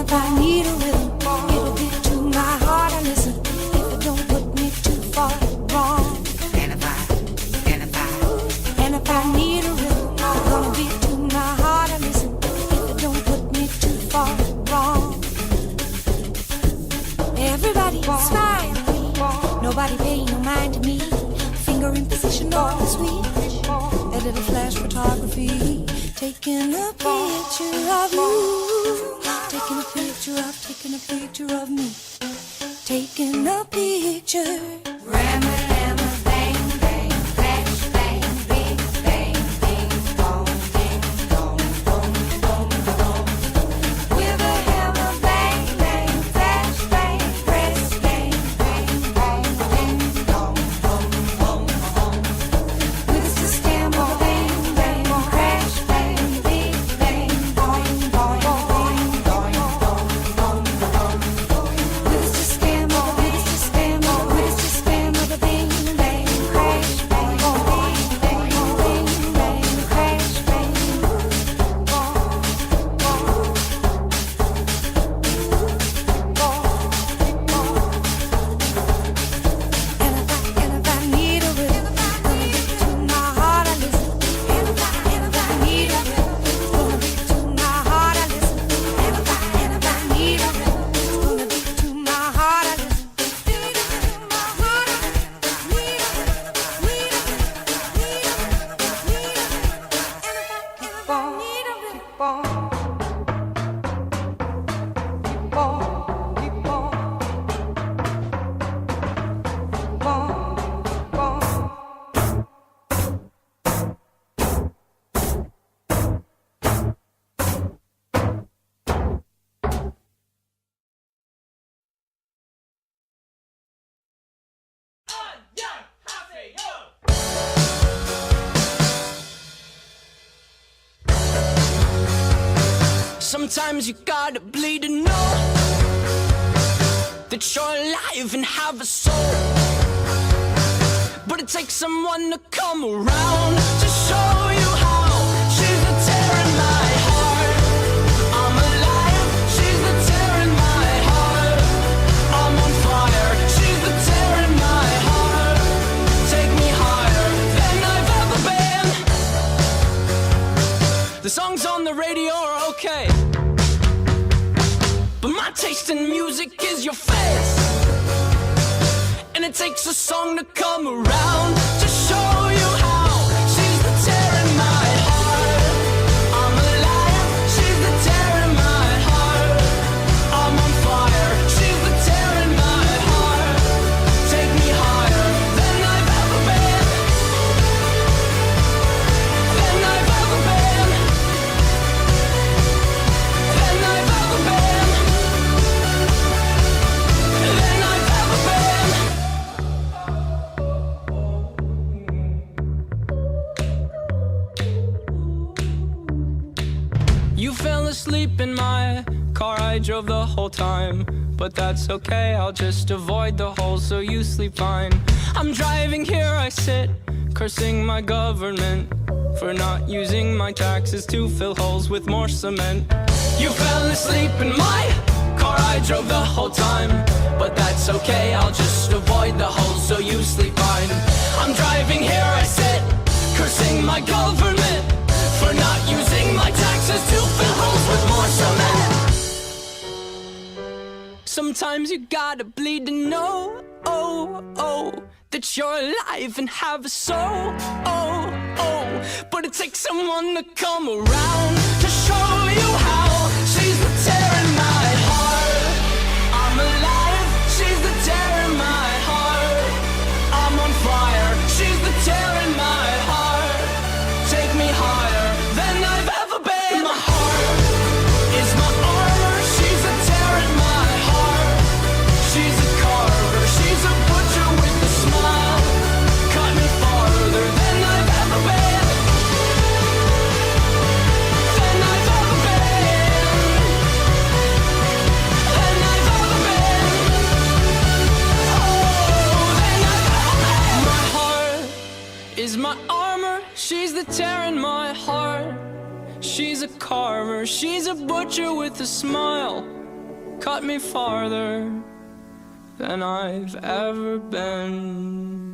if I need a rhythm, it'll be to my heart I listen. If it don't put me too far wrong. And if I need a rhythm, it's gonna be to my heart I listen. If it don't put me too far wrong. Everybody smile at me, nobody pay no mind to me. Finger in position on the sweet, a little flash photography, taking a picture of you, taking a picture of me, taking a picture. Ramma lamma bang bang, flash bang, big bang, ding dong, ding dong, boom boom boom. With a hammer bang bang, flash bang, press bang, bang bang, ding dong, boom boom boom. With a system of bang bang, crash bang, big bang, boing boing boing boing boing boing boing. With a system of a bang bang, crash bang, bang bang bang bang, crash bang, And if I need a rhythm, gonna be to my heart I listen. And if I need a rhythm, gonna be to my heart I listen. And if I need a rhythm, gonna be to my heart I listen. Sometimes you gotta bleed to know that you're alive and have a soul. But it takes someone to come around to show you how. She's the tear in my heart. I'm alive. She's the tear in my heart. I'm on fire. She's the tear in my heart. Take me higher than I've ever been. The songs on the radio are okay, but my taste in music is your face. And it takes a song to come around to show you how. She's the tear in my heart. I'm alive. She's the tear in my heart. I'm on fire. She's the tear in my heart. Take me higher than I've ever been. Than I've ever been. Than I've ever been. Than I've ever been. You fell asleep in my car, I drove the whole time. But that's okay, I'll just avoid the holes so you sleep fine. I'm driving here, I sit, cursing my government for not using my taxes to fill holes with more cement. You fell asleep in my car, I drove the whole time. But that's okay, I'll just avoid the holes so you sleep fine. I'm driving here, I sit, cursing my government for not using my taxes to fill holes with more cement. Sometimes you gotta bleed to know, that you're alive and have a soul, but it takes someone to come around to show you how. She's the tear in my heart. I'm alive. She's the tear in my heart. I'm on fire. She's the tear in my heart. Take me higher than I've ever been. My heart is my armor. She's a tear in my heart. She's a carver. She's a butcher with a smile. Cut me farther than I've ever been. Than I've ever been. Than I've ever been. Oh, than I've ever been. My heart is my armor. She's the tear in my heart. She's a carver. She's a butcher with a smile. cut me farther than I've ever been.